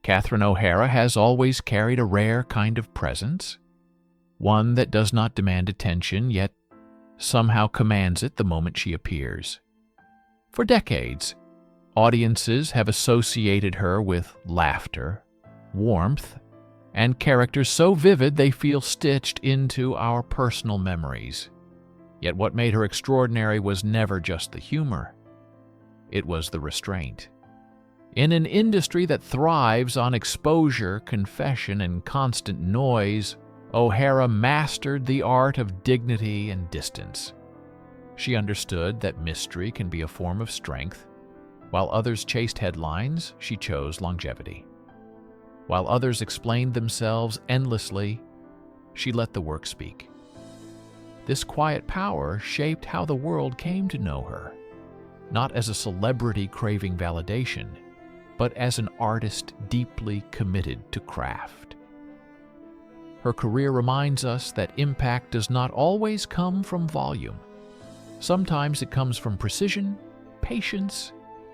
Catherine O'Hara has always carried a rare kind of presence, one that does not demand attention, yet somehow commands it the moment she appears. For decades, audiences have associated her with laughter, warmth, and characters so vivid they feel stitched into our personal memories. Yet what made her extraordinary was never just the humor. It was the restraint. In an industry that thrives on exposure, confession, and constant noise, O'Hara mastered the art of dignity and distance. She understood that mystery can be a form of strength. While others chased headlines, she chose longevity. While others explained themselves endlessly, she let the work speak. This quiet power shaped how the world came to know her, not as a celebrity craving validation, but as an artist deeply committed to craft. Her career reminds us that impact does not always come from volume. Sometimes it comes from precision, patience,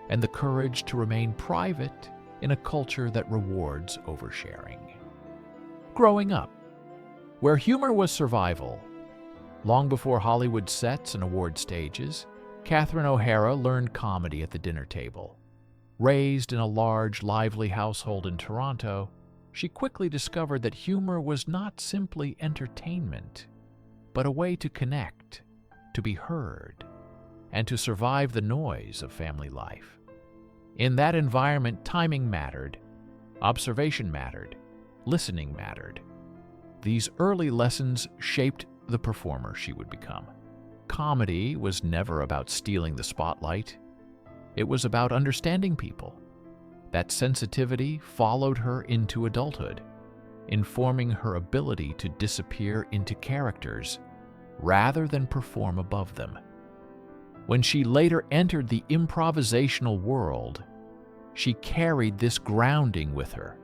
and the courage to remain private in a culture that rewards oversharing. Growing up, where humor was survival, long before Hollywood sets and award stages, Catherine O'Hara learned comedy at the dinner table. Raised in a large, lively household in Toronto, she quickly discovered that humor was not simply entertainment, but a way to connect, to be heard, and to survive the noise of family life. In that environment, timing mattered, observation mattered, listening mattered. These early lessons shaped the performer she would become. Comedy was never about stealing the spotlight. It was about understanding people. That sensitivity followed her into adulthood, informing her ability to disappear into characters rather than perform above them. When she later entered the improvisational world, she carried this grounding with her.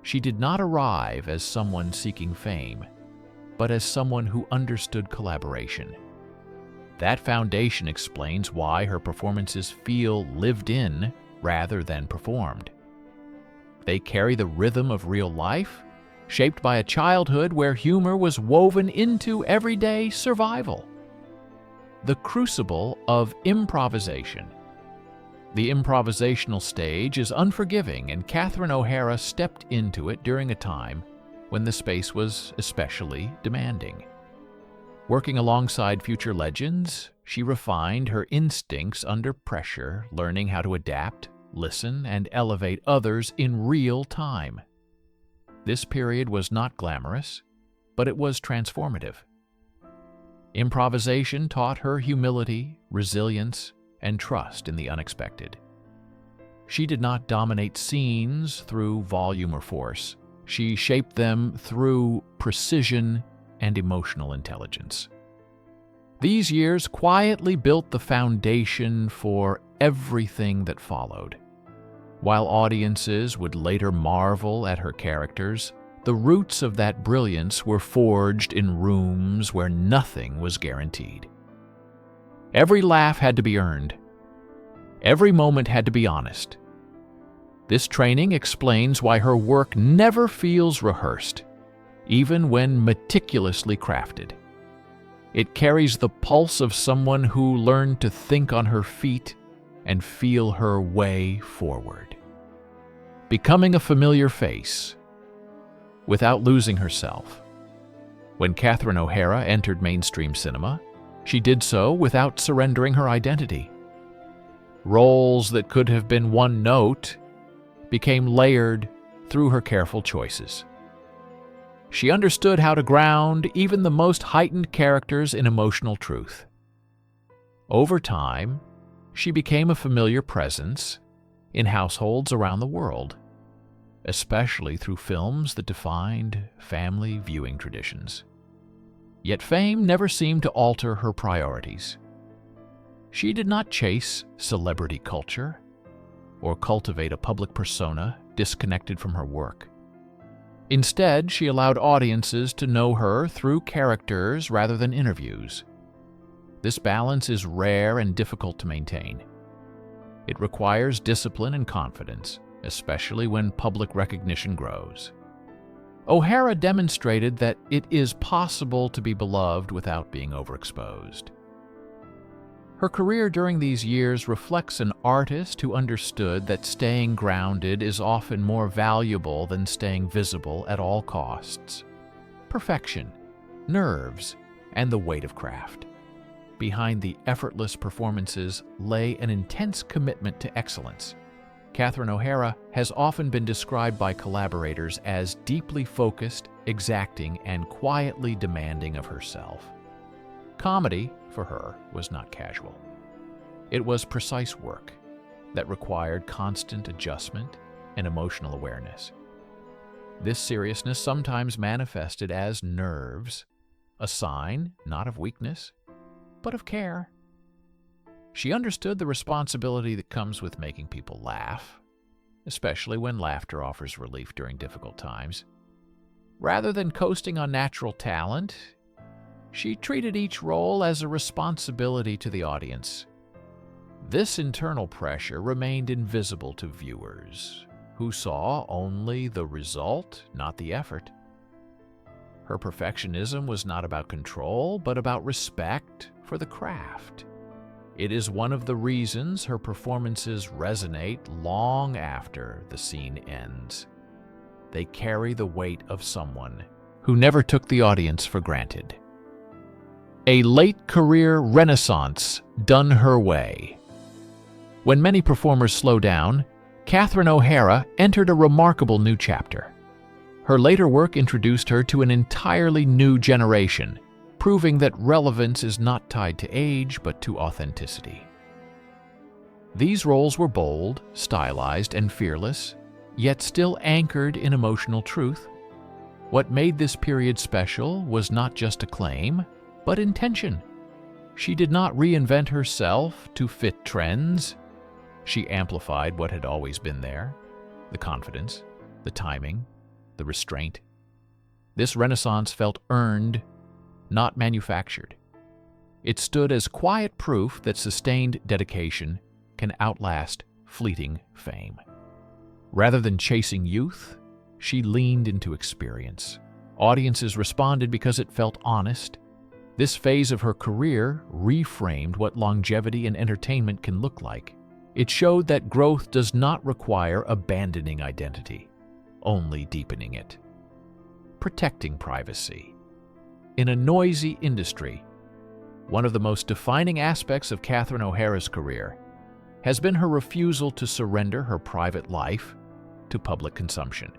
She did not arrive as someone seeking fame, but as someone who understood collaboration. That foundation explains why her performances feel lived in rather than performed. They carry the rhythm of real life, shaped by a childhood where humor was woven into everyday survival. The crucible of improvisation. The improvisational stage is unforgiving, and Catherine O'Hara stepped into it during a time when the space was especially demanding. Working alongside future legends, she refined her instincts under pressure, learning how to adapt, listen, and elevate others in real time. This period was not glamorous, but it was transformative. Improvisation taught her humility, resilience, and trust in the unexpected. She did not dominate scenes through volume or force. She shaped them through precision and emotional intelligence. These years quietly built the foundation for everything that followed. While audiences would later marvel at her characters, the roots of that brilliance were forged in rooms where nothing was guaranteed. Every laugh had to be earned. Every moment had to be honest. This training explains why her work never feels rehearsed, even when meticulously crafted. It carries the pulse of someone who learned to think on her feet and feel her way forward. Becoming a familiar face without losing herself. When Catherine O'Hara entered mainstream cinema, she did so without surrendering her identity. Roles that could have been one note became layered through her careful choices. She understood how to ground even the most heightened characters in emotional truth. Over time, she became a familiar presence in households around the world, especially through films that defined family viewing traditions. Yet fame never seemed to alter her priorities. She did not chase celebrity culture or cultivate a public persona disconnected from her work. Instead, she allowed audiences to know her through characters rather than interviews. This balance is rare and difficult to maintain. It requires discipline and confidence, especially when public recognition grows. O'Hara demonstrated that it is possible to be beloved without being overexposed. Her career during these years reflects an artist who understood that staying grounded is often more valuable than staying visible at all costs. Perfection, nerves, and the weight of craft. Behind the effortless performances lay an intense commitment to excellence. Catherine O'Hara has often been described by collaborators as deeply focused, exacting, and quietly demanding of herself. Comedy, for her, was not casual. It was precise work that required constant adjustment and emotional awareness. This seriousness sometimes manifested as nerves, a sign not of weakness, but of care. She understood the responsibility that comes with making people laugh, especially when laughter offers relief during difficult times. Rather than coasting on natural talent, she treated each role as a responsibility to the audience. This internal pressure remained invisible to viewers, who saw only the result, not the effort. Her perfectionism was not about control, but about respect for the craft. It is one of the reasons her performances resonate long after the scene ends. They carry the weight of someone who never took the audience for granted. A late career renaissance done her way. When many performers slow down, Catherine O'Hara entered a remarkable new chapter. Her later work introduced her to an entirely new generation, proving that relevance is not tied to age but to authenticity. These roles were bold, stylized, and fearless, yet still anchored in emotional truth. What made this period special was not just acclaim, but intention. She did not reinvent herself to fit trends. She amplified what had always been there: the confidence, the timing, the restraint. This renaissance felt earned, not manufactured. It stood as quiet proof that sustained dedication can outlast fleeting fame. Rather than chasing youth, she leaned into experience. Audiences responded because it felt honest. This phase of her career reframed what longevity in entertainment can look like. It showed that growth does not require abandoning identity, only deepening it. Protecting privacy. In a noisy industry, one of the most defining aspects of Catherine O'Hara's career has been her refusal to surrender her private life to public consumption.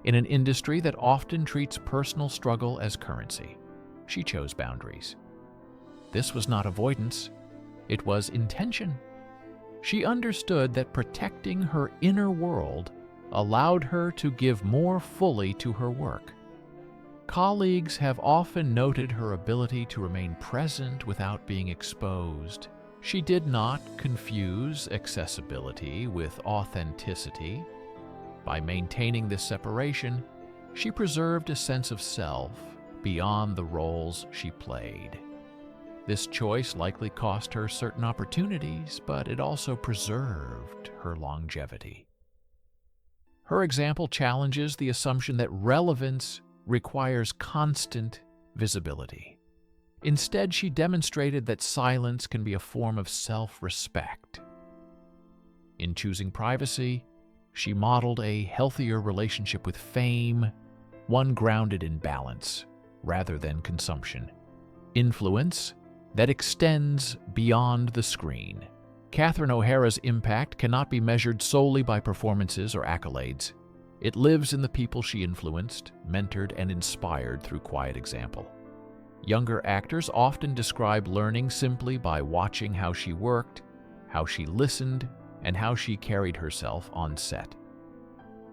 In an industry that often treats personal struggle as currency, she chose boundaries. This was not avoidance, it was intention. She understood that protecting her inner world allowed her to give more fully to her work. Colleagues have often noted her ability to remain present without being exposed. She did not confuse accessibility with authenticity. By maintaining this separation, she preserved a sense of self beyond the roles she played. This choice likely cost her certain opportunities, but it also preserved her longevity. Her example challenges the assumption that relevance requires constant visibility. Instead, she demonstrated that silence can be a form of self-respect. In choosing privacy, she modeled a healthier relationship with fame, one grounded in balance rather than consumption. Influence that extends beyond the screen. Catherine O'Hara's impact cannot be measured solely by performances or accolades. It lives in the people she influenced, mentored, and inspired through quiet example. Younger actors often describe learning simply by watching how she worked, how she listened, and how she carried herself on set.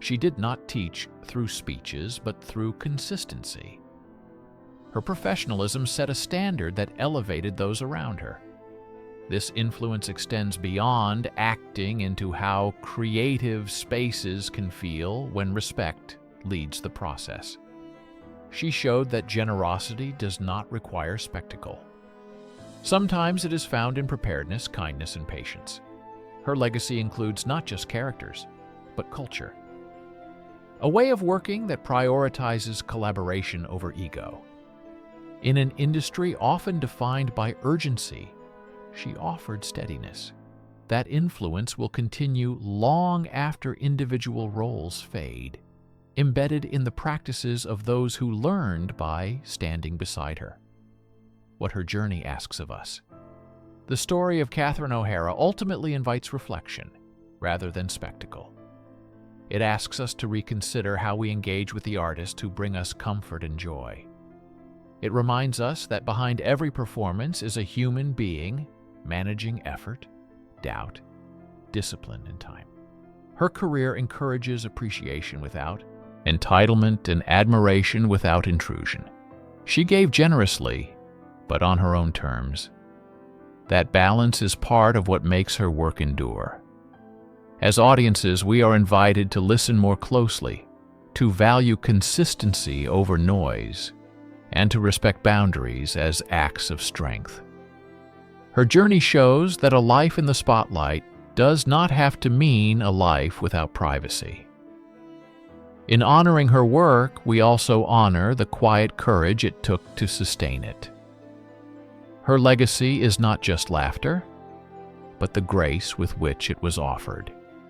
She did not teach through speeches, but through consistency. Her professionalism set a standard that elevated those around her. This influence extends beyond acting into how creative spaces can feel when respect leads the process. She showed that generosity does not require spectacle. Sometimes it is found in preparedness, kindness, and patience. Her legacy includes not just characters, but culture. A way of working that prioritizes collaboration over ego. In an industry often defined by urgency, she offered steadiness. That influence will continue long after individual roles fade, embedded in the practices of those who learned by standing beside her. What her journey asks of us. The story of Catherine O'Hara ultimately invites reflection rather than spectacle. It asks us to reconsider how we engage with the artists who bring us comfort and joy. It reminds us that behind every performance is a human being managing effort, doubt, discipline, and time. Her career encourages appreciation without entitlement and admiration without intrusion. She gave generously, but on her own terms. That balance is part of what makes her work endure. As audiences, we are invited to listen more closely, to value consistency over noise, and to respect boundaries as acts of strength. Her journey shows that a life in the spotlight does not have to mean a life without privacy. In honoring her work, we also honor the quiet courage it took to sustain it. Her legacy is not just laughter, but the grace with which it was offered.